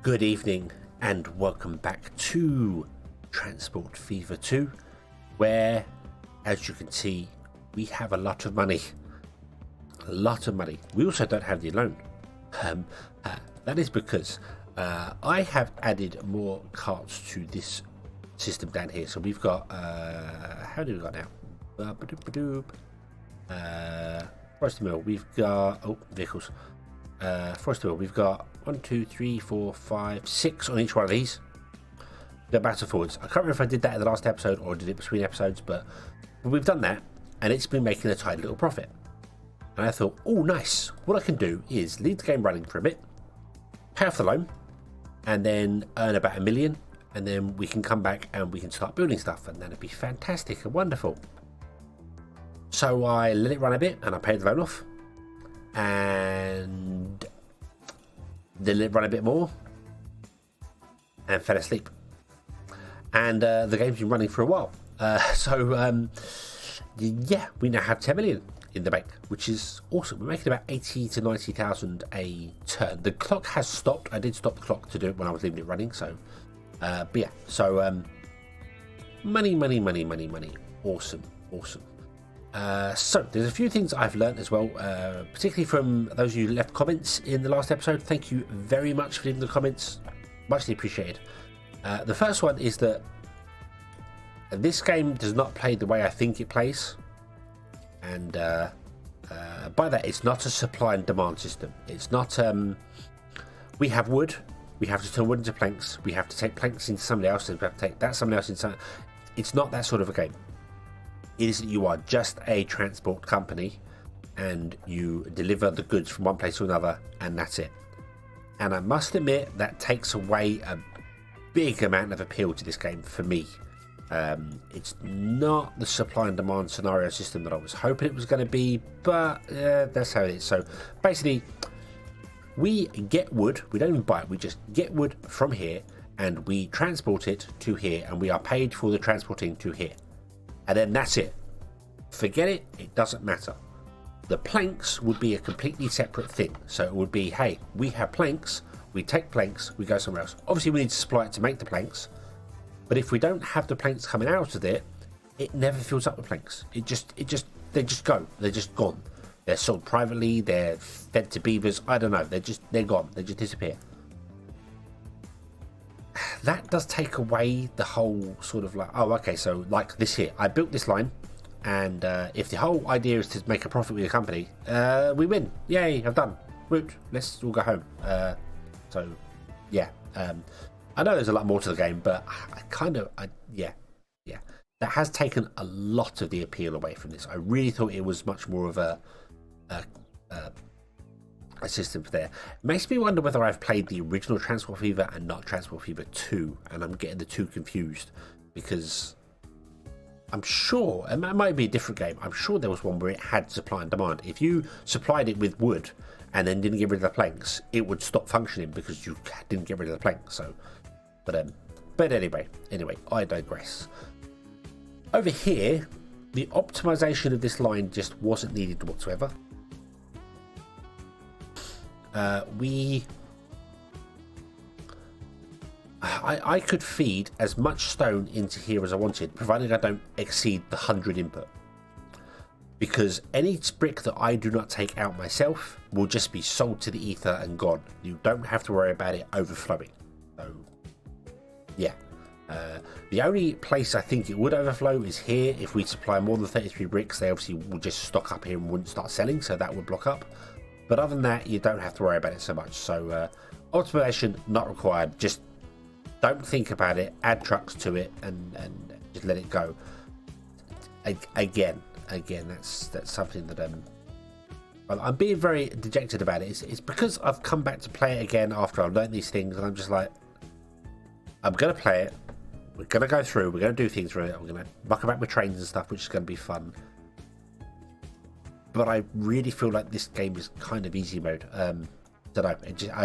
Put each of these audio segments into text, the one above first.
Good evening and welcome back to Transport Fever 2, where, as you can see, we have a lot of money. A lot of money. We also don't have the loan. That is because I have added more carts to this system down here. So we've got, how do we got now? Forest Mill, we've got, vehicles. Forest Mill, we've got 1, 2, 3, 4, 5, 6 on each one of these. Go back and forwards. I can't remember if I did that in the last episode or did it between episodes, but we've done that and it's been making a tiny little profit. And I thought, oh, nice. What I can do is leave the game running for a bit, pay off the loan, and then earn about $1 million. And then we can come back and we can start building stuff, and that'd be fantastic and wonderful. So I let it run a bit and I paid the loan off. And then let it run a bit more and fell asleep. And the game's been running for a while. Yeah, we now have 10 million in the bank, which is awesome. We're making about 80 to 90,000 a turn. The clock has stopped. I did stop the clock to do it when I was leaving it running. So, but yeah, so money. Awesome. So there's a few things I've learned as well, particularly from those of you who left comments in the last episode. Thank you very much for leaving the comments, muchly appreciated. The first one is that this game does not play the way I think it plays, and by that it's not a supply and demand system. It's not we have wood, we have to turn wood into planks, we have to take planks into somebody else, and we have to take that somebody else into. It's not that sort of a game. It is that you are just a transport company and you deliver the goods from one place to another, and that's it. And I must admit that takes away a big amount of appeal to this game for me. It's not the supply and demand scenario system that I was hoping it was going to be, but that's how it is. So basically, we get wood, we don't even buy it, we just get wood from here and we transport it to here, and we are paid for the transporting to here. And then that's it. Forget it, it doesn't matter. The planks would be a completely separate thing. So it would be, hey, we have planks, we take planks, we go somewhere else. Obviously we need to supply it to make the planks, but if we don't have the planks coming out of it, it never fills up with planks. They just go. They're just gone. They're sold privately, they're fed to beavers, I don't know, they're gone, they just disappear. That does take away the whole sort of like, oh, okay, so like this here, I built this line, and if the whole idea is to make a profit with your company, we win. Yay, I'm done. Root, let's all go home. So, yeah. I know there's a lot more to the game, but yeah. That has taken a lot of the appeal away from this. I really thought it was much more of a system there. It makes me wonder whether I've played the original Transport Fever and not Transport Fever 2, and I'm getting the two confused, because I'm sure, and it might be a different game, I'm sure there was one where it had supply and demand. If you supplied it with wood and then didn't get rid of the planks, it would stop functioning because you didn't get rid of the planks. So, but anyway, I digress. Over here, the optimization of this line just wasn't needed whatsoever. I could feed as much stone into here as I wanted, provided I don't exceed the 100 input. Because any brick that I do not take out myself will just be sold to the ether and gone. You don't have to worry about it overflowing. So, yeah. The only place I think it would overflow is here. If we supply more than 33 bricks, they obviously will just stock up here and wouldn't start selling, so that would block up. But other than that, you don't have to worry about it so much. So optimization not required. Just don't think about it. Add trucks to it and just let it go. Again, that's something that I'm being very dejected about it. It's because I've come back to play it again after I've learned these things, and I'm just like, I'm gonna play it. We're gonna go through. We're gonna do things through it. We're gonna muck about with trains and stuff, which is gonna be fun. But I really feel like this game is kind of easy mode. I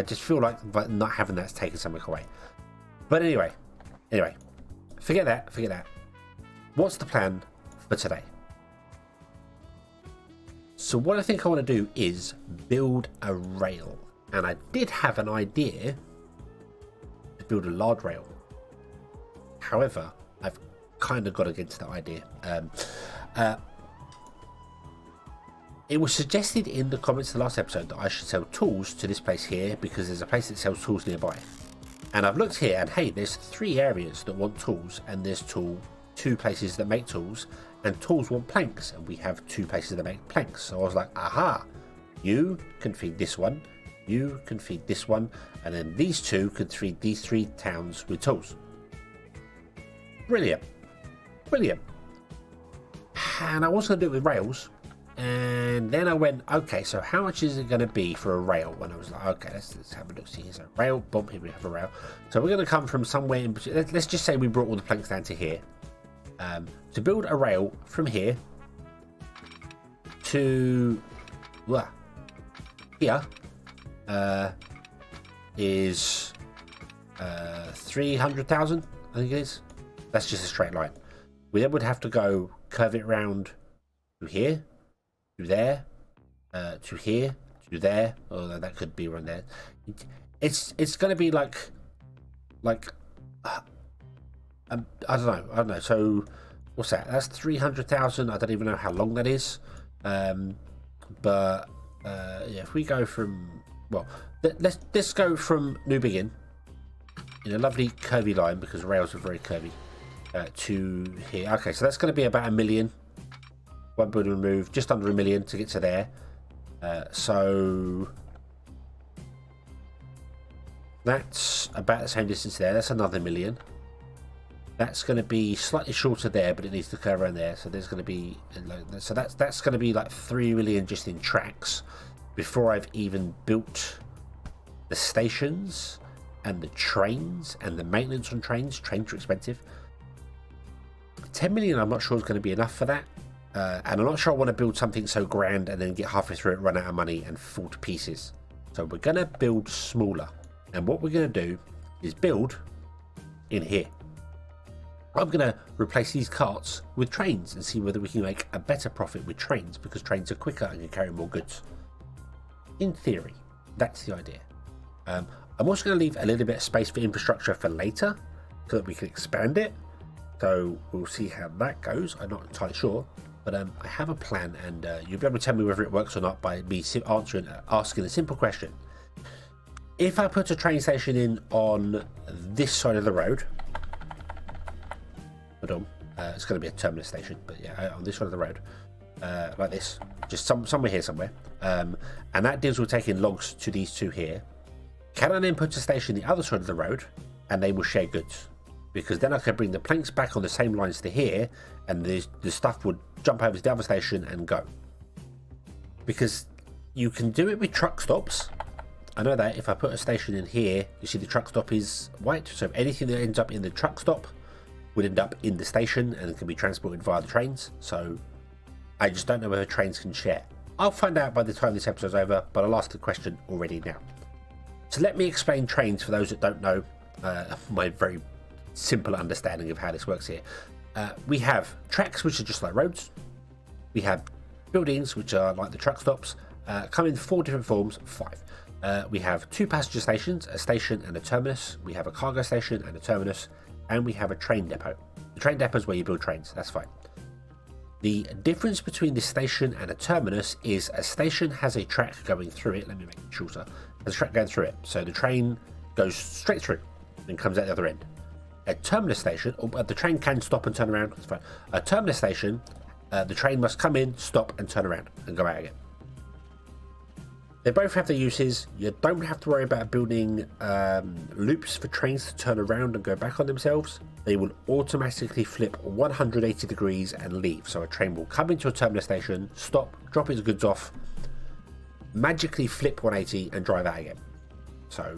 just feel like not having that's taken something away. But anyway, forget that. What's the plan for today? So what I think I want to do is build a rail. And I did have an idea to build a large rail. However, I've kind of got against that idea. It was suggested in the comments of the last episode that I should sell tools to this place here because there's a place that sells tools nearby. And I've looked here and hey, there's 3 areas that want tools and there's 2 places that make tools, and tools want planks and we have 2 places that make planks. So I was like, aha, you can feed this one, you can feed this one, and then these 2 could feed these 3 towns with tools. Brilliant. Brilliant. And I was going to do it with rails. And then I went, okay, so how much is it going to be for a rail? When I was like, okay, let's have a look. See, here's a rail. Boom, here we have a rail. So we're going to come from somewhere in between. Let's just say we brought all the planks down to here. To build a rail from here to here is 300,000, I think it is. That's just a straight line. We then would have to go curve it round to here, to there, to here, to there. Although that could be around there. It's going to be like I don't know. So what's that? That's 300,000. I don't even know how long that is. But yeah, if we go from let's go from New Begin in a lovely curvy line because rails are very curvy to here. Okay, so that's going to be about 1 million. One building removed, just under 1 million to get to there. So that's about the same distance there. That's another 1 million. That's going to be slightly shorter there, but it needs to curve around there. So there's going to be so that's going to be like 3 million just in tracks before I've even built the stations and the trains and the maintenance on trains. Trains are expensive. 10 million I'm not sure is going to be enough for that. And I'm not sure I want to build something so grand and then get halfway through it, run out of money and fall to pieces. So we're going to build smaller. And what we're going to do is build in here. I'm going to replace these carts with trains and see whether we can make a better profit with trains because trains are quicker and can carry more goods. In theory, that's the idea. I'm also going to leave a little bit of space for infrastructure for later so that we can expand it. So we'll see how that goes. I'm not entirely sure, but I have a plan and you'll be able to tell me whether it works or not by me asking a simple question. If I put a train station in on this side of the road, it's going to be a terminus station, but yeah, on this side of the road, like this, just somewhere here somewhere, and that deals with taking logs to these 2 here. Can I then put a station the other side of the road and they will share goods? Because then I can bring the planks back on the same lines to here and the stuff would jump over to the other station and go. Because you can do it with truck stops. I know that if I put a station in here, you see the truck stop is white, so anything that ends up in the truck stop would end up in the station and can be transported via the trains. So I just don't know whether trains can share. I'll find out by the time this episode's over, but I'll ask the question already now. So let me explain trains for those that don't know my very simple understanding of how this works here. We have tracks, which are just like roads. We have buildings, which are like the truck stops, come in 4 different forms, 5. We have 2 passenger stations, a station and a terminus. We have a cargo station and a terminus, and we have a train depot. The train depot is where you build trains, that's fine. The difference between this station and a terminus is a station has a track going through it. Let me make it shorter. There's a track going through it, so the train goes straight through and comes out the other end. A terminus station, the train can stop and turn around, that's fine. A terminus station, the train must come in, stop and turn around and go out again. They both have their uses. You don't have to worry about building loops for trains to turn around and go back on themselves. They will automatically flip 180 degrees and leave. So a train will come into a terminus station, stop, drop its goods off, magically flip 180 and drive out again. So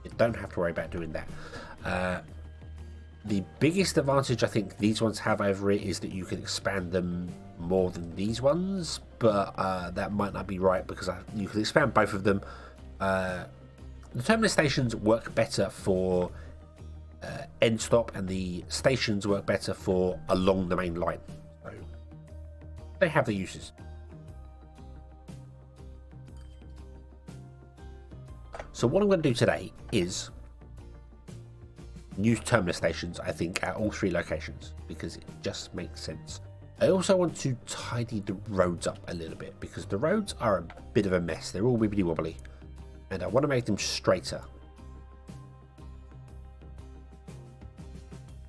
you don't have to worry about doing that. The biggest advantage I think these ones have over it is that you can expand them more than these ones, but that might not be right because you can expand both of them. The terminus stations work better for end stop and the stations work better for along the main line. So they have their uses. So what I'm going to do today is new terminus stations, I think, at all 3 locations, because it just makes sense. I also want to tidy the roads up a little bit, because the roads are a bit of a mess. They're all wibbly wobbly, and I want to make them straighter.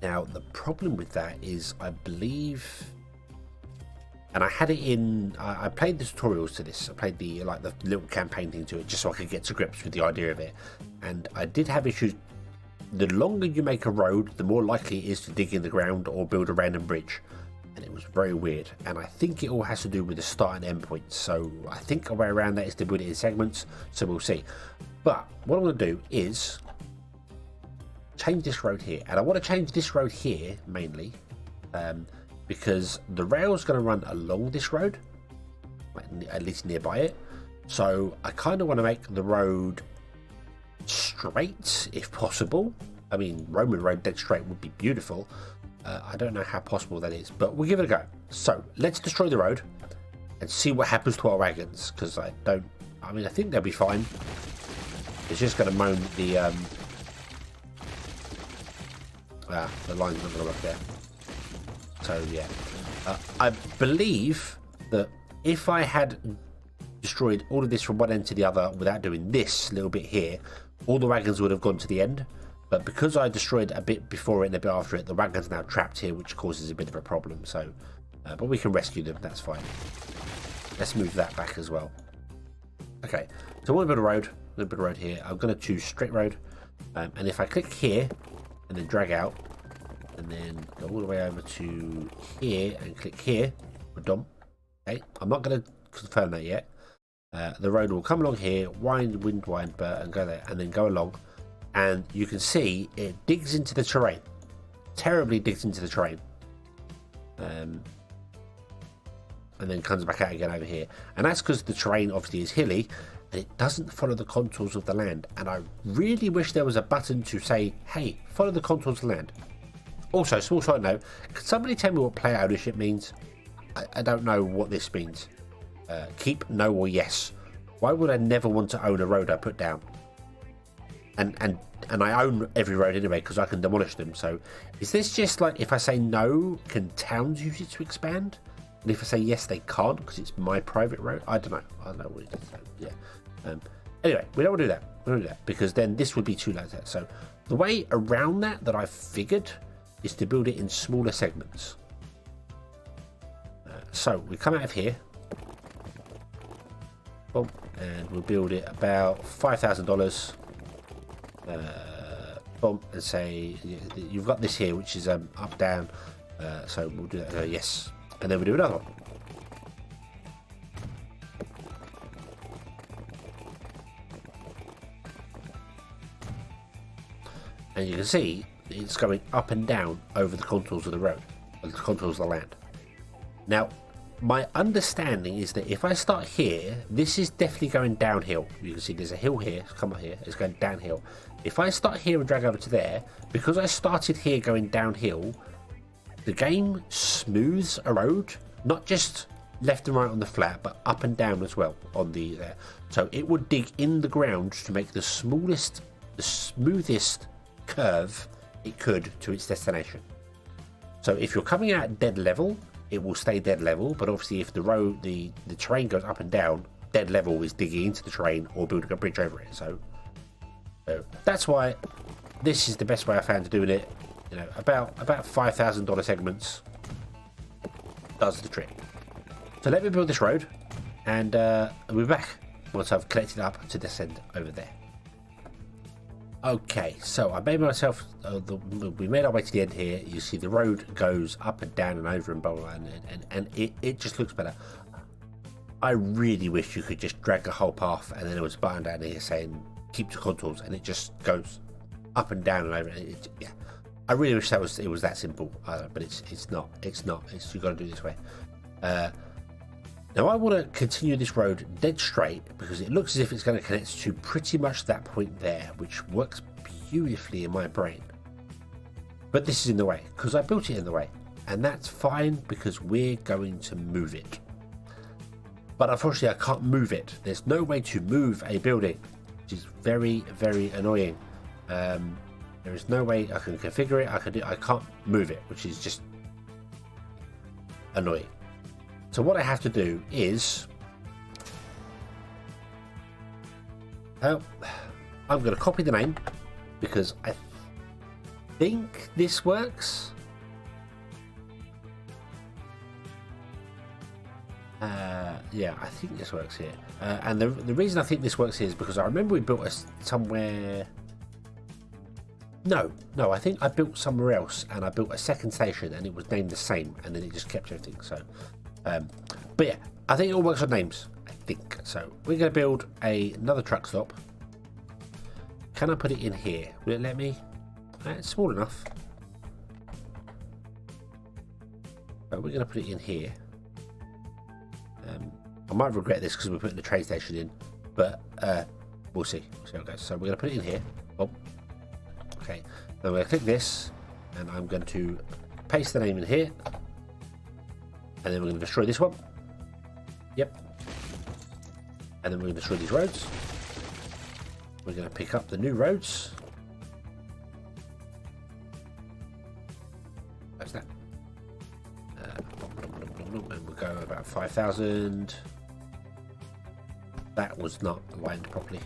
Now, the problem with that is, I believe, and I had it in, I played the tutorials to this. I played the little campaign thing to it, just so I could get to grips with the idea of it. And I did have issues. The longer you make a road, the more likely it is to dig in the ground or build a random bridge. And it was very weird. And I think it all has to do with the start and end points. So I think a way around that is to build it in segments. So we'll see. But what I'm going to do is change this road here. And I want to change this road here mainly. Because the rail's going to run along this road, at least nearby it. So I kind of want to make the road straight, if possible. I mean, Roman road dead straight would be beautiful. I don't know how possible that is, but we'll give it a go. So let's destroy the road and see what happens to our wagons, because I think they'll be fine. It's just going to moan the line's not going to work there. So yeah, I believe that if I had destroyed all of this from one end to the other without doing this little bit here, all the wagons would have gone to the end. But because I destroyed a bit before it and a bit after it, the wagons are now trapped here, which causes a bit of a problem. So, but we can rescue them, that's fine. Let's move that back as well. Okay, so I want to build a little bit of road here. I'm going to choose straight road, and if I click here and then drag out, and then go all the way over to here and click here, we're done. Okay, I'm not going to confirm that yet. The road will come along here, wind, and go there, and then go along. And you can see it digs into the terrain, terribly digs into the terrain, and then comes back out again over here. And that's because the terrain obviously is hilly, and it doesn't follow the contours of the land. And I really wish there was a button to say, hey, follow the contours of the land. Also, small side note, can somebody tell me what player ownership means? I don't know what this means. Keep, no, or yes. Why would I never want to own a road I put down? And I own every road anyway because I can demolish them. So is this just like, if I say no, can towns use it to expand? And if I say yes, they can't because it's my private road? I don't know. I don't know what it is. So, yeah. Anyway, we don't want to do that. We don't do that because then this would be too late. So the way around that I've figured is to build it in smaller segments. So we come out of here, boom, and we'll build it about $5,000. Boom, and say you've got this here, which is up down. So we'll do that. Yes, and then we'll do another one. And you can see it's going up and down over the contours of the road, the contours of the land. Now, my understanding is that if I start here, this is definitely going downhill. You can see there's a hill here, come up here, it's going downhill. If I start here and drag over to there, because I started here going downhill, the game smooths a road, not just left and right on the flat, but up and down as well on the there. So it would dig in the ground to make the smoothest curve it could to its destination. So if you're coming out at dead level, it will stay dead level, but obviously if the road, the terrain goes up and down, dead level is digging into the terrain or building a bridge over it. So that's why this is the best way I found to doing it. You know, about $5,000 segments does the trick. So let me build this road, and we'll be back once I've collected up to descend over there. Okay, so I made myself. We made our way to the end here. You see the road goes up and down and over and blah, blah, and it just looks better. I really wish you could just drag the whole path and then there was a button down here saying keep to contours, and it just goes up and down and over. Yeah, I really wish it was that simple, but it's not. You've got to do it this way. Now I want to continue this road dead straight because it looks as if it's going to connect to pretty much that point there, which works beautifully in my brain. But this is in the way because I built it in the way, and that's fine because we're going to move it. But unfortunately I can't move it. There's no way to move a building, which is very, very annoying. There is no way I can configure it. I can't move it, which is just annoying. So what I have to do is, I'm going to copy the name because I think this works. Yeah, I think this works here. And the reason I think this works here is because I remember we built somewhere. No, I think I built somewhere else, and I built a second station, and it was named the same, and then it just kept everything. So, but yeah, I think it all works on names. I think so. We're going to build another truck stop. Can I put it in here? Will it let me? It's small enough. So we're going to put it in here. I might regret this because we're putting the train station in, but we'll see. We'll see how it goes. So we're going to put it in here. Oh, okay. Then we're going to click this, and I'm going to paste the name in here, and then we're going to destroy this one. Yep. And then we're going to destroy these roads. We're going to pick up the new roads. That's that. And we'll go about 5,000. That was not aligned properly.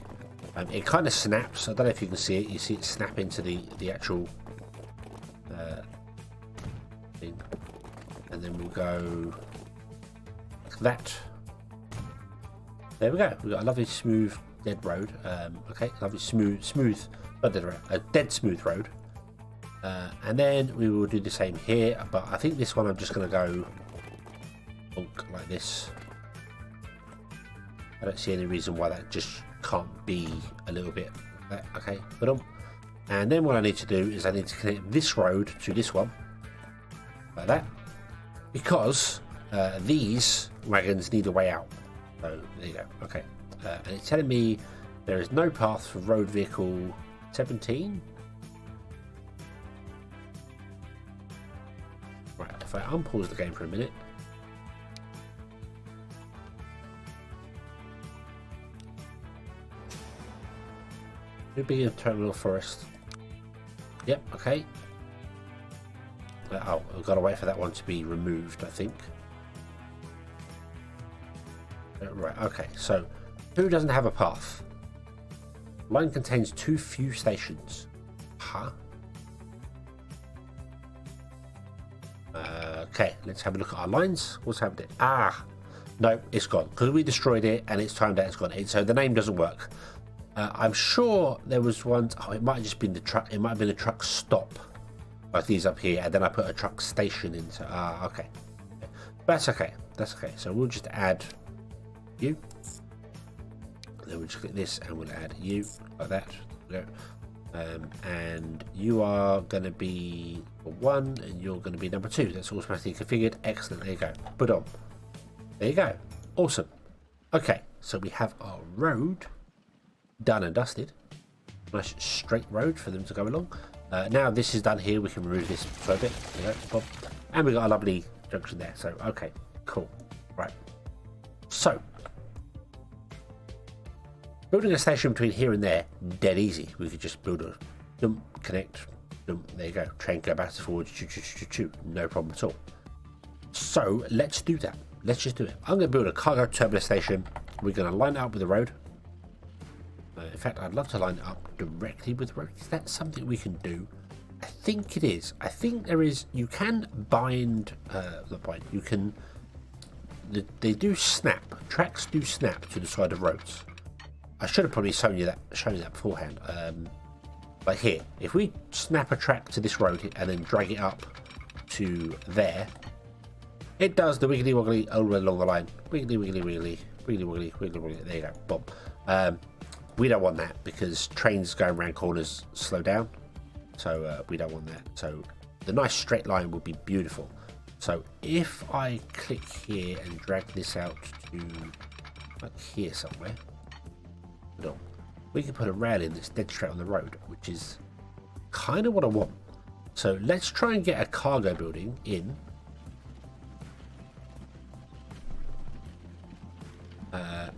It kind of snaps. I don't know if you can see it. You see it snap into the actual thing. And then we'll go like that. There we go. We've got a lovely smooth dead road. Okay, lovely smooth, not dead road, a dead smooth road. And then we will do the same here, but I think this one I'm just going to go like this. I don't see any reason why that just can't be a little bit like that. Okay, put on. And then what I need to do is I need to connect this road to this one like that, because these wagons need a way out. So there you go. Okay, and it's telling me there is no path for road vehicle 17. Right, if I unpause the game for a minute. New begin terminal forest. Yep, okay. Oh, I've got to wait for that one to be removed, I think. Right, okay, so who doesn't have a path? Line contains too few stations. Huh? Okay, let's have a look at our lines. What's happened? No, it's gone. Because we destroyed it and it's timed out, it's gone. So the name doesn't work. I'm sure there was one. Oh, it might have just been the truck. It might have been a truck stop, like these up here, and then I put a truck station in. So, okay. That's okay. That's okay. So we'll just add you. Then we'll just click this and we'll add you like that. There we go. And you are going to be 1 and you're going to be number 2. That's automatically configured. Excellent. There you go. Put on. There you go. Awesome. Okay. So we have our road done and dusted. Nice straight road for them to go along. Now this is done here, we can remove this for a bit. There you go. And we've got a lovely junction there. So okay, cool. Right. So building a station between here and there, dead easy. We could just build a dump, connect, dump, there you go. Train go back and forward, choo. No problem at all. So let's do that. Let's just do it. I'm going to build a cargo terminal station. We're going to line it up with the road. In fact, I'd love to line it up directly with the road. Is that something we can do? I think it is. I think there is. You can bind the point. You can. They do snap. Tracks do snap to the side of roads. I should have probably shown you that beforehand. Like here, if we snap a track to this road and then drag it up to there, it does the wiggly woggly all the way along the line. Wiggly wiggly wiggly wiggly wiggly wiggly wiggly. There you go. Bob. We don't want that because trains going around corners slow down, so we don't want that. So the nice straight line would be beautiful. So if I click here and drag this out to like here somewhere, we can put a rail in that's dead straight on the road, which is kind of what I want. So let's try and get a cargo building in.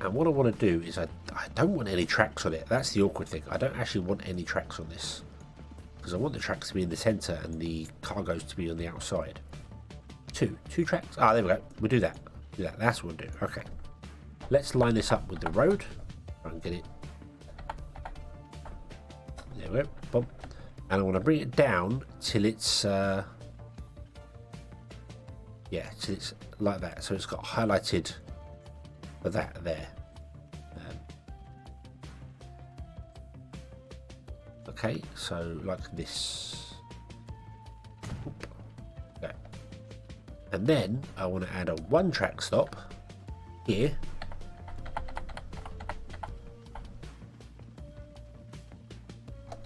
And what I want to do is I don't want any tracks on it. That's the awkward thing. I don't actually want any tracks on this. because I want the tracks to be in the centre and the cargoes to be on the outside. Two tracks. Ah, there we go. We'll do that. That's what we'll do. Okay. Let's line this up with the road. Try and get it. There we go. Boom. And I want to bring it down till it's till it's like that. So it's got highlighted for that there. Okay, so like this. Okay. And then I want to add a one track stop here.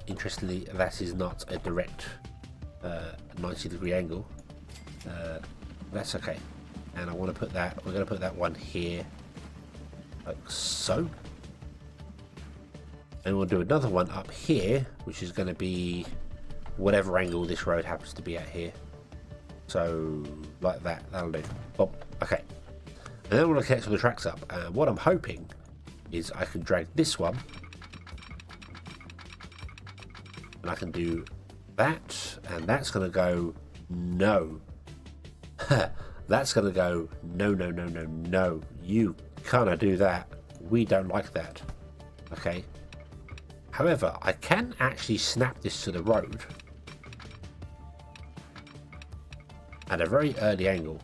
Interestingly, that is not a direct 90-degree angle. That's okay. And I want to put that, we're going to put that one here, like so. And we'll do another one up here, which is going to be whatever angle this road happens to be at here. So, like that, that'll do. Boom. Okay. And then we're going to connect all the tracks up. And what I'm hoping is I can drag this one. And I can do that. And that's going to go no. That's going to go no. You cannot do that. We don't like that. Okay. However, I can actually snap this to the road at a very early angle,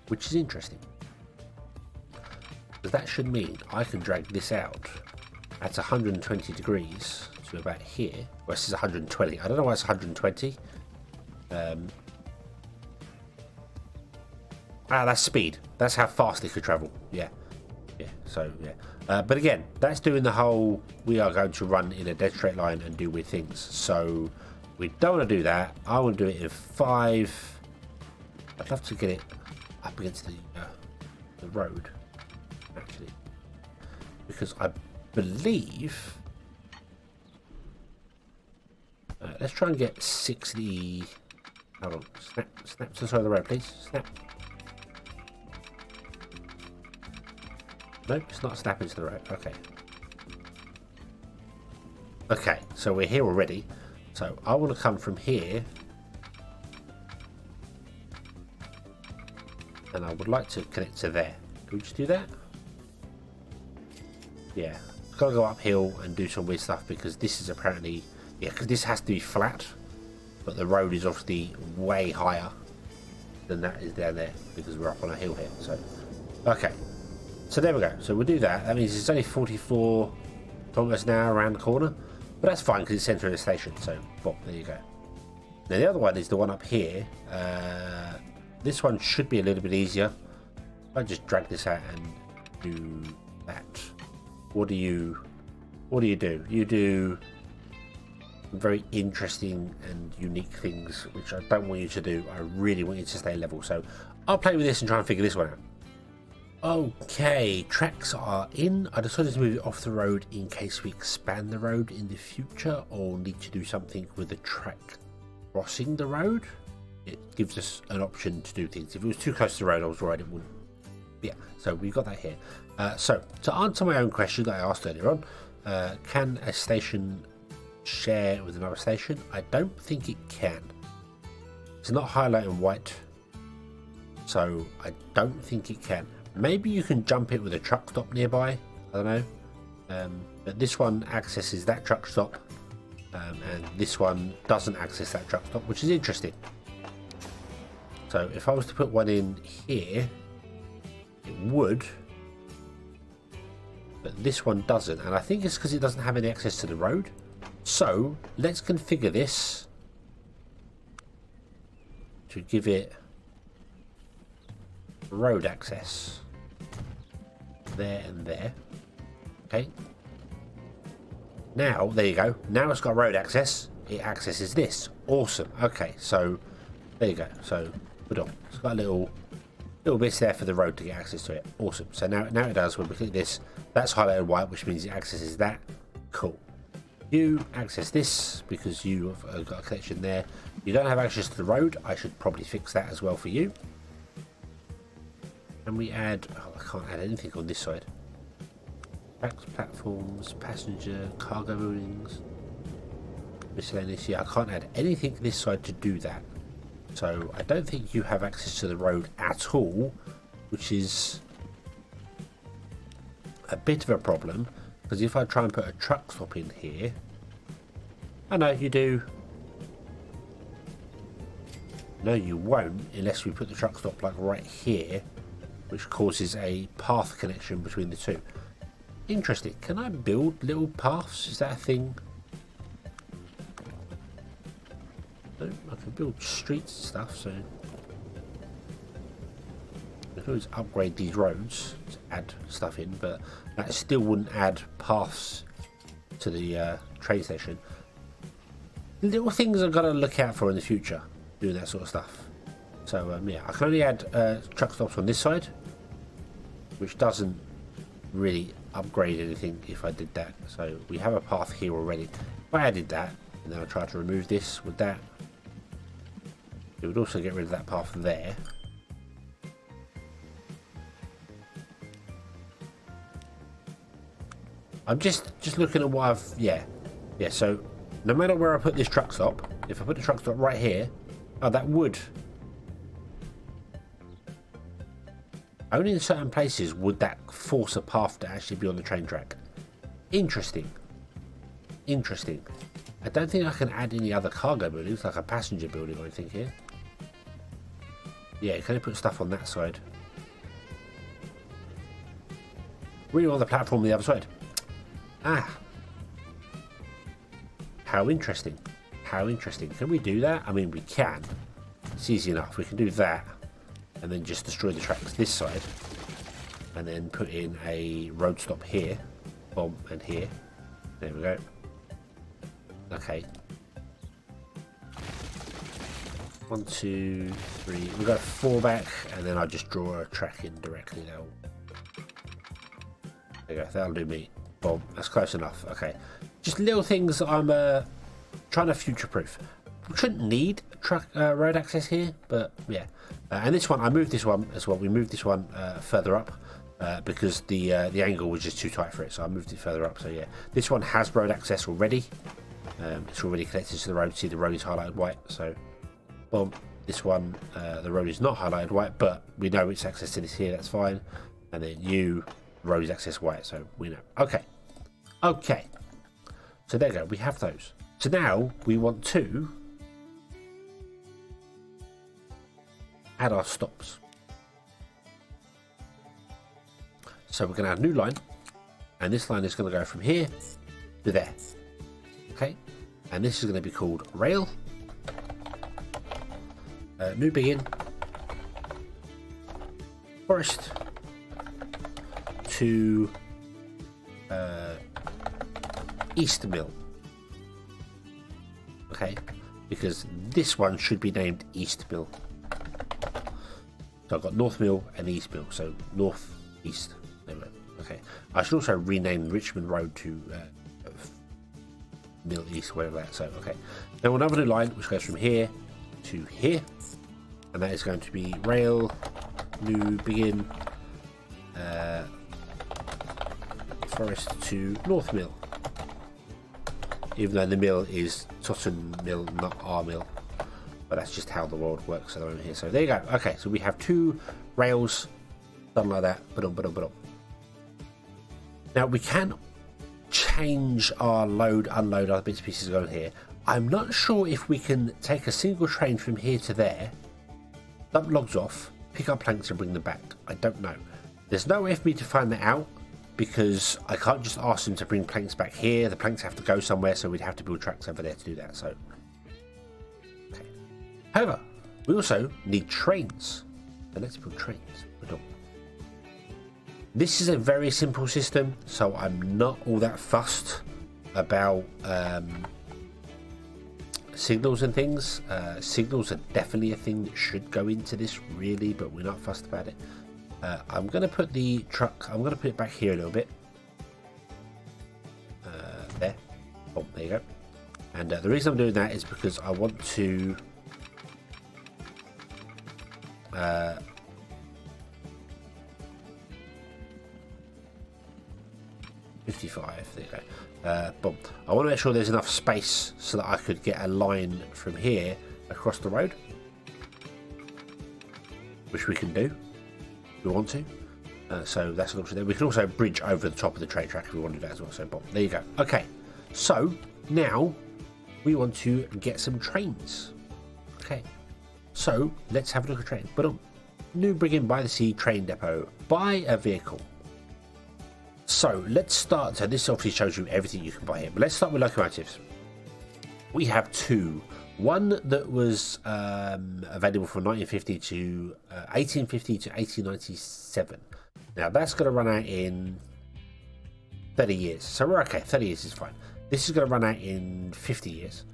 which is interesting. Because that should mean I can drag this out at 120 degrees to about here. Well, this is 120. I don't know why it's 120. That's speed. That's how fast it could travel. Yeah. So, yeah. But again, that's doing the whole, we are going to run in a dead straight line and do weird things. So, we don't want to do that. I want to do it in 5. I'd love to get it up against the road, actually. Because I believe... let's try and get 60... Hold on. Snap to the side of the road, please. Snap. Nope, it's not snapping to the right. Okay. Okay, so we're here already. So I want to come from here. And I would like to connect to there. Can we just do that? Yeah. I've got to go uphill and do some weird stuff because this is apparently... Yeah, because this has to be flat. But the road is obviously way higher than that is down there because we're up on a hill here. So, okay. So there we go. So we'll do that. That means it's only 44 kilometers an hour around the corner. But that's fine because it's centre of the station. So, boom, there you go. Now the other one is the one up here. This one should be a little bit easier. I just drag this out and do that. What do you do? You do very interesting and unique things, which I don't want you to do. I really want you to stay level. So I'll play with this and try and figure this one out. Okay, tracks are in. I decided to move it off the road in case we expand the road in the future or need to do something with the track crossing the road. It gives us an option to do things. If it was too close to the road, I was worried it wouldn't. Yeah, so we've got that here. So to answer my own question that I asked earlier on, can a station share with another station? I don't think it can. It's not highlighted in white, so I don't think it can. Maybe you can jump it with a truck stop nearby. I don't know. But this one accesses that truck stop, and this one doesn't access that truck stop, which is interesting. So if I was to put one in here, it would, but this one doesn't, and I think it's because it doesn't have any access to the road. So let's configure this to give it road access there and there. Okay, now there you go. Now it's got road access. It accesses this. Awesome. Okay, so there you go. So put on. It's got a little bits there for the road to get access to it. Awesome. So now it does. When we click this, that's highlighted white, which means it accesses that. Cool. You access this because you have got a connection there. You don't have access to the road. I should probably fix that as well for you. And we add... Oh, I can't add anything on this side. Tracks, platforms, passenger, cargo buildings. Miscellaneous. Yeah, I can't add anything this side to do that. So I don't think you have access to the road at all, which is a bit of a problem. Because if I try and put a truck stop in here, I know you do. No, you won't unless we put the truck stop like right here, which causes a path connection between the two. Interesting. Can I build little paths? Is that a thing? No, I can build streets and stuff, so I can always upgrade these roads to add stuff in, but that still wouldn't add paths to the train station. Little things I've got to look out for in the future, doing that sort of stuff. So yeah, I can only add truck stops on this side, which doesn't really upgrade anything if I did that. So we have a path here already. If I added that and then I try to remove this with that, it would also get rid of that path there. I'm just looking at what I've yeah. So no matter where I put this truck stop, if I put the truck stop right here, oh, that would only in certain places would that force a path to actually be on the train track. Interesting. I don't think I can add any other cargo buildings, like a passenger building or anything here. Yeah, can I put stuff on that side? Really on the platform on the other side. Ah. How interesting. Can we do that? I mean, we can. It's easy enough. We can do that. And then just destroy the tracks this side. And then put in a road stop here. Boom, and here. There we go. Okay. 1, 2, 3. We've got 4 back. And then I'll just draw a track in directly now. There you go. That'll do me. Boom. That's close enough. Okay. Just little things that I'm trying to future-proof. We shouldn't need truck road access here, but yeah. And this one, I moved this one as well. We moved this one further up because the angle was just too tight for it, so I moved it further up. So yeah, this one has road access already. It's already connected to the road. See, the road is highlighted white. So, boom. This one, the road is not highlighted white, but we know it's access to this here. That's fine. And then the road is access white, so we know. Okay. So there you go. We have those. So now we want to add our stops. So we're going to add a new line, and this line is going to go from here to there. Okay, and this is going to be called rail. New begin. Forest to East Mill. Okay, because this one should be named East Mill. So I've got North Mill and East Mill, so North East. Okay, I should also rename Richmond Road to Mill East, whatever that. So okay, now another new line which goes from here to here, and that is going to be rail new begin Forest to North Mill. Even though the mill is Totten Mill, not our mill. But that's just how the world works at the moment here. So there you go. Okay, so we have 2 rails done like that. Ba-dum. Now we can change our load, unload, other bits and pieces going here. I'm not sure if we can take a single train from here to there, dump logs off, pick up planks and bring them back. I don't know. There's no way for me to find that out, because I can't just ask them to bring planks back here. The planks have to go somewhere, so we'd have to build tracks over there to do that. So, okay. However, we also need trains. So let's build trains. This is a very simple system, so I'm not all that fussed about signals and things. Signals are definitely a thing that should go into this, really, but we're not fussed about it. I'm going to put the truck, I'm going to put it back here a little bit. There. Oh, there you go. And the reason I'm doing that is because I want to 55, there you go. Boom. I want to make sure there's enough space so that I could get a line from here across the road, which we can do if we want to. So that's an option there. We can also bridge over the top of the train track if we want to do that as well. So boom, there you go. Okay, so now we want to get some trains. Okay, so let's have a look at trains. But New Brigham by the Sea train depot. Buy a vehicle. So let's start. So this obviously shows you everything you can buy here. But let's start with locomotives. We have two. One that was available from 1950 to 1850 to 1897. Now that's going to run out in 30 years. So we're okay. 30 years is fine. This is going to run out in 50 years.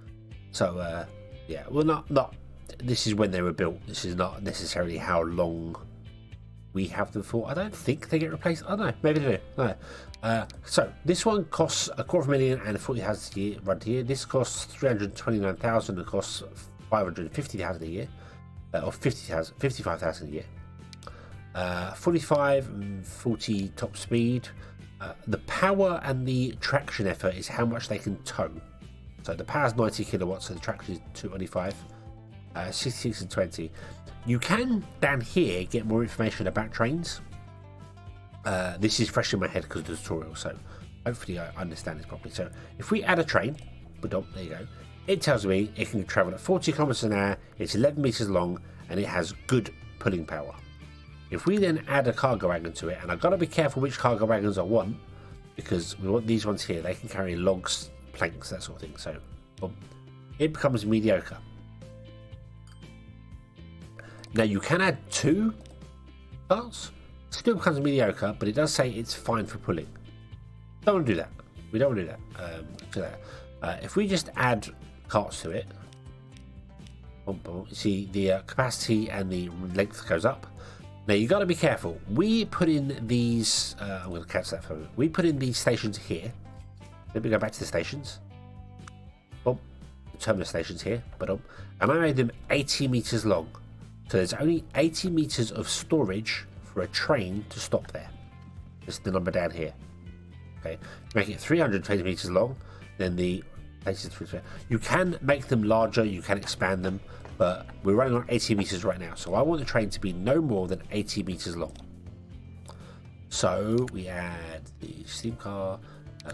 So yeah, well, not. This is when they were built. This is not necessarily how long we have them for. I don't think they get replaced. I don't know. Maybe they do. No. So this one costs $250,000 and 40,000 a year. Run a year. This costs 329,000 and costs 550,000 a year, or 55,000 a year. 45 and 40 top speed. The power and the traction effort is how much they can tow. So the power is 90 kilowatts, so the traction is 225. 66 and 20. You can down here get more information about trains. This is fresh in my head because of the tutorial, so hopefully I understand this properly. So if we add a train, there you go. It tells me it can travel at 40 kilometers an hour. It's 11 meters long and it has good pulling power. If we then add a cargo wagon to it, and I've got to be careful which cargo wagons I want, because we want these ones here. They can carry logs, planks, that sort of thing. So boom, it becomes mediocre. Now you can add two carts. Still becomes mediocre, but it does say it's fine for pulling. Don't want to do that. We don't want to do that. If we just add carts to it, you see the capacity and the length goes up. Now you got to be careful. We put in these. I'm going to catch that for a minute. We put in these stations here. Let me go back to the stations. The terminal stations here. And I made them 80 meters long. So there's only 80 meters of storage for a train to stop there. This is the number down here. Okay, make it 320 meters long. Then the places you can make them larger, you can expand them, but we're running on 80 meters right now. So I want the train to be no more than 80 meters long. So we add the steam car,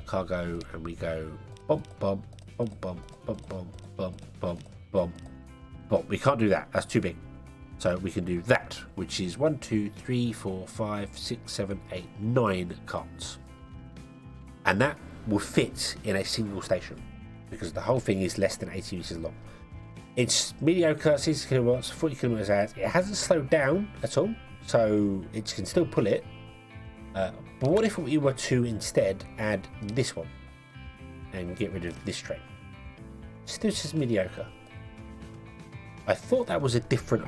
cargo, and we go bump, bump, bump, bump, bump, bump, bump, bump, bump, bump. We can't do that. That's too big. So we can do that, which is 1, 2, 3, 4, 5, 6, 7, 8, 9 carts. And that will fit in a single station because the whole thing is less than 80 meters long. It's mediocre, 60 kilowatts, 40 kilometers an hour. It hasn't slowed down at all, so it can still pull it. But what if we were to instead add this one and get rid of this train? Still says mediocre. I thought that was I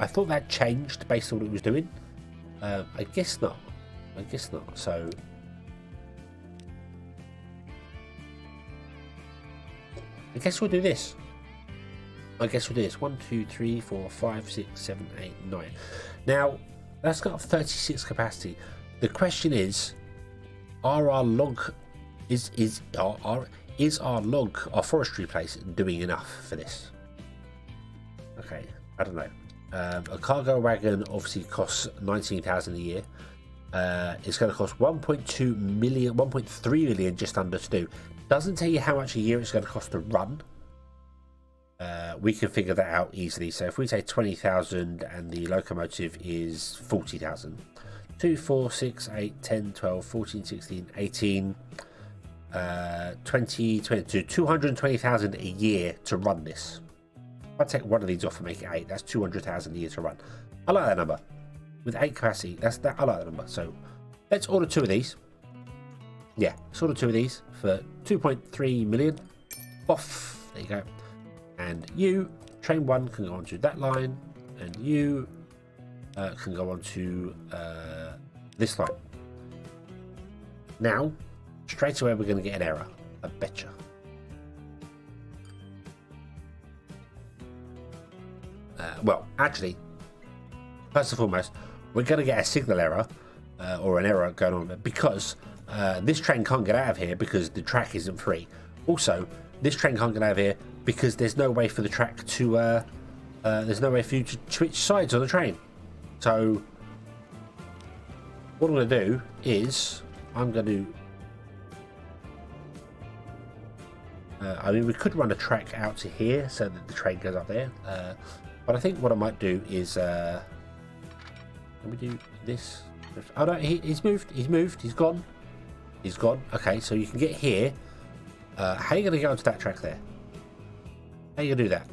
thought that changed based on what it was doing. I guess not. So I guess we'll do this. 1, 2, 3, 4, 5, 6, 7, 8, 9. Now that's got 36 capacity. The question is, are our forestry place doing enough for this? Okay, I don't know. A cargo wagon obviously costs 19,000 a year. It's going to cost 1.2 million, 1.3 million just under to do. Doesn't tell you how much a year it's going to cost to run. We can figure that out easily. So if we say 20,000 and the locomotive is 40,000, 2, 4, 6, 8, 10, 12, 14, 16, 18, 20, 22, 220,000 a year to run this. If I take one of these off and make it 8, that's 200,000 a year to run. I like that number. With 8 capacity, I like that number. So let's order 2 of these. Yeah, let's order 2 of these for 2.3 million. Off. There you go. And you, train 1 can go onto that line, and you can go onto this line. Now, straight away we're going to get an error. I betcha. Well, actually, first and foremost, we're going to get a signal error or an error going on because this train can't get out of here because the track isn't free. Also, this train can't get out of here because there's no way for the track to there's no way for you to switch sides on the train. So what I'm going to do is I'm going to I mean, we could run a track out to here so that the train goes up there, but I think what I might do is let me do this. Oh no, he's moved, he's gone. Okay, so you can get here. How are you going to go onto that track there? How are you going to do that?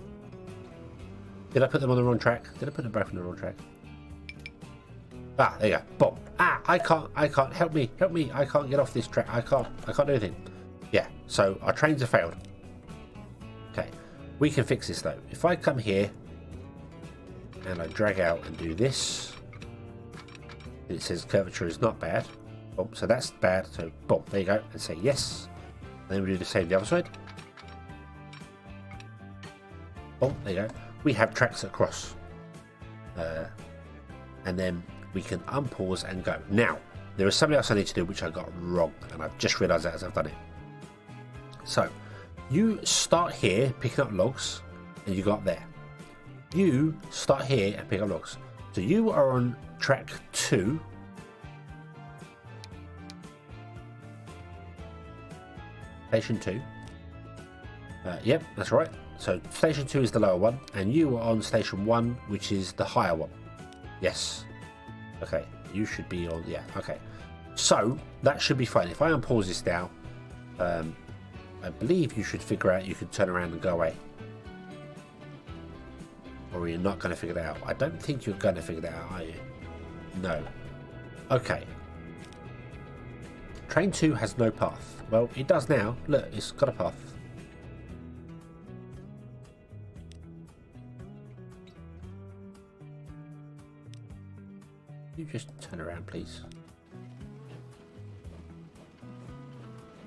Did I put them on the wrong track? Did I put them both on the wrong track? Ah, there you go. Boom. Ah, I can't. Help me. I can't get off this track. I can't do anything. Yeah, so our trains have failed. Okay, we can fix this though. If I come here and I drag out and do this, it says curvature is not bad. Boom, so that's bad. So boom, there you go, and say yes. And then we do the same the other side. Boom, there you go. We have tracks that cross, and then we can unpause and go. Now there is something else I need to do which I got wrong, and I've just realised that as I've done it. So you start here picking up logs and you go up there. You start here and pick up logs. So you are on track 2. Station 2. Yep, that's right. So station 2 is the lower one and you are on station 1, which is the higher one. Yes. Okay, you should be on, yeah, okay. So that should be fine. If I unpause this now, I believe you should figure out you can turn around and go away. Or you're not going to figure that out. I don't think you're going to figure that out, are you? No. Okay. Train 2 has no path. Well, it does now. Look, it's got a path. You just turn around, please.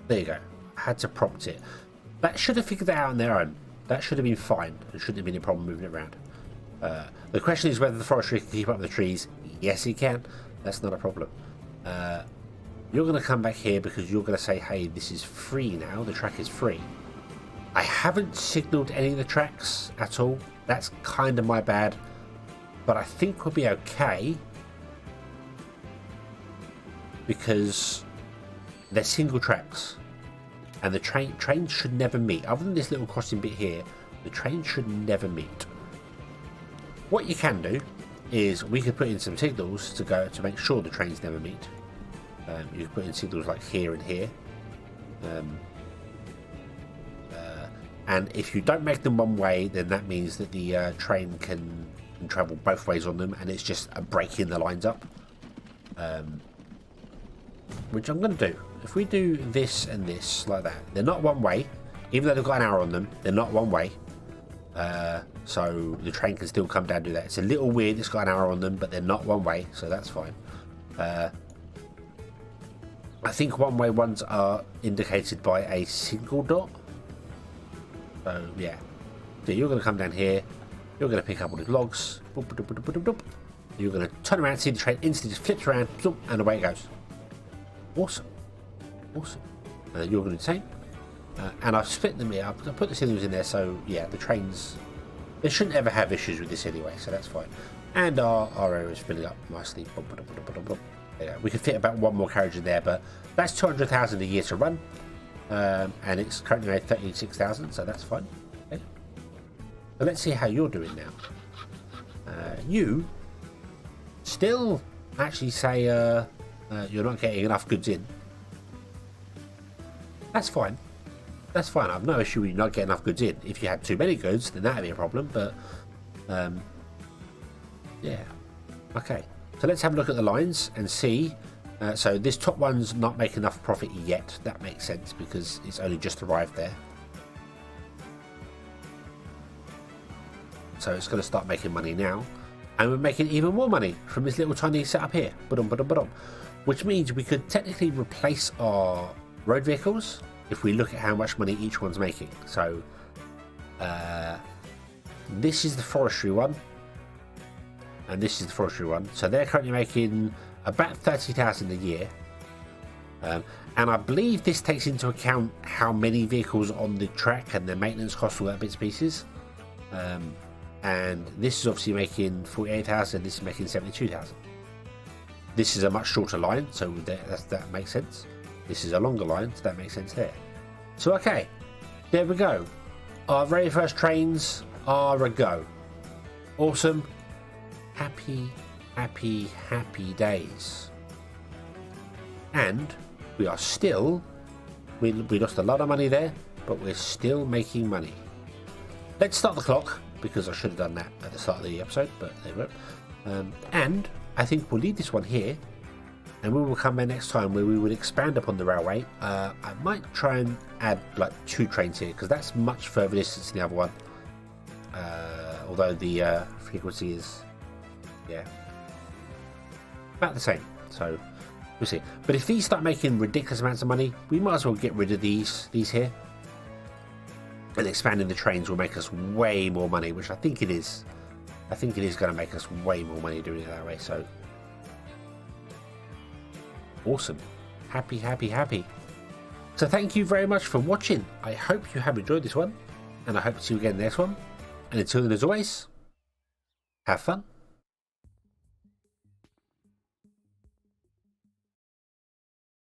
There you go. Had to prompt it. That should have figured that out on their own. That should have been fine. There shouldn't have been a problem moving it around. The question is whether the forestry can keep up with the trees. Yes, it can. That's not a problem. You're going to come back here because you're going to say, hey, this is free now. The track is free. I haven't signalled any of the tracks at all. That's kind of my bad. But I think we'll be okay because they're single tracks. And the trains should never meet. Other than this little crossing bit here, the train should never meet. What you can do is we could put in some signals to make sure the trains never meet. You can put in signals like here and here. And if you don't make them one way, then that means that the train can travel both ways on them, and it's just breaking the lines up. Which I'm going to do. If we do this and this like that, they're not one way. Even though they've got an arrow on them, they're not one way. So the train can still come down and do that. It's a little weird, it's got an arrow on them, but they're not one way, so that's fine. I think one way ones are indicated by a single dot. So yeah. So you're going to come down here, you're going to pick up all the logs. You're going to turn around, see the train instantly just flips around, and away it goes. Awesome. Awesome. You're going to do the same. And I've split them here. I've put the signals in there, so yeah, the trains, they shouldn't ever have issues with this anyway, so that's fine. And our area is filling up nicely. Yeah, we could fit about one more carriage in there, but that's 200,000 a year to run. And it's currently made 36,000, so that's fine. Okay. So let's see how you're doing now. You still actually say you're not getting enough goods in. That's fine. That's fine. I've no issue with you not getting enough goods in. If you had too many goods, then that'd be a problem. But yeah. Okay. So let's have a look at the lines and see. So this top one's not making enough profit yet. That makes sense because it's only just arrived there. So it's going to start making money now. And we're making even more money from this little tiny setup here. Which means we could technically replace our road vehicles if we look at how much money each one's making. So this is the forestry one, and this is the forestry one. So they're currently making about 30,000 a year. And I believe this takes into account how many vehicles on the track and their maintenance costs, all that bits and pieces. And this is obviously making 48,000, this is making 72,000. This is a much shorter line, so that makes sense. This is a longer line, so that makes sense there. So okay, there we go. Our very first trains are a go. Awesome. Happy, happy, happy days. And we are still, we lost a lot of money there, but we're still making money. Let's start the clock, because I should have done that at the start of the episode, but there we go. And I think we'll leave this one here, and we will come back next time where we will expand upon the railway. I might try and add like 2 trains here, because that's much further distance than the other one. Although the frequency is, yeah, about the same. So we'll see. But if these start making ridiculous amounts of money, we might as well get rid of these here. And expanding the trains will make us way more money, which I think it is. I think it is going to make us way more money doing it that way. So awesome. Happy, happy, happy. So thank you very much for watching. I hope you have enjoyed this one, and I hope to see you again in the next one. And until then, as always, have fun.